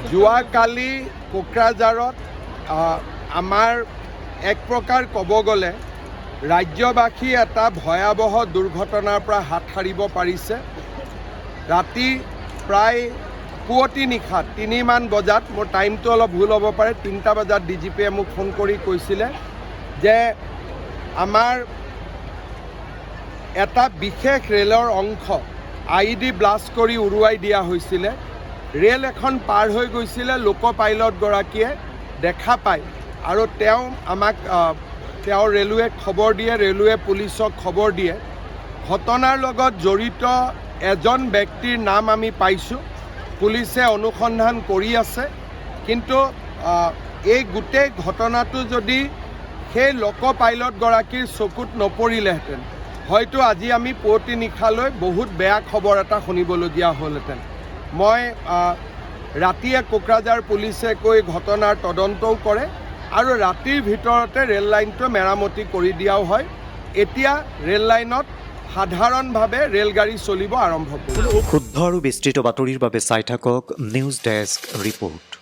যোৱাকালি কোকৰাঝাৰত আমাৰ এক প্ৰকাৰ ক'ব গ'লে ৰাজ্যবাসী এটা ভয়াৱহ দুৰ্ঘটনাৰ পৰা হাত সাৰিব পাৰিছে। ৰাতি প্ৰায় পুৱতি নিশা 3মান বজাত, মোৰ টাইমটো অলপ ভুল হ'ব পাৰে, 3টা বজাত DGPয়ে মোক ফোন কৰি কৈছিলে যে আমাৰ এটা বিশেষ ৰেলৰ অংশ IED ব্লাষ্ট কৰি উৰুৱাই দিয়া হৈছিলে। ৰেল এখন পাৰ হৈ গৈছিলে, লোক পাইলটগৰাকীয়ে দেখা পায় আৰু তেওঁ আমাক ৰেলৱে খবৰ দিয়ে, ৰেলৱে পুলিচক খবৰ দিয়ে। ঘটনাৰ লগত জড়িত এজন ব্যক্তিৰ নাম আমি পাইছোঁ, পুলিচে অনুসন্ধান কৰি আছে। কিন্তু এই গোটেই ঘটনাটো যদি সেই লোক পাইলটগৰাকীৰ চকুত নপৰিলেহেঁতেন, হয়তো আজি আমি পুৱতি নিশালৈ বহুত বেয়া খবৰ এটা শুনিবলগীয়া হ'লহেঁতেন। মই ৰাতিয়ে কোকৰাঝাৰ পুলিচে গৈ ঘটনাৰ তদন্তও কৰে আৰু ৰাতিৰ ভিতৰতে ৰেল লাইনটো মেৰামতি কৰি দিয়াও হয়। এতিয়া ৰেল লাইনত সাধাৰণভাৱে ৰেলগাড়ী চলিব আৰম্ভ কৰিব। শুদ্ধ আৰু বিস্তৃত বাতৰিৰ বাবে চাই থাকক নিউজ ডেস্ক ৰিপৰ্ট।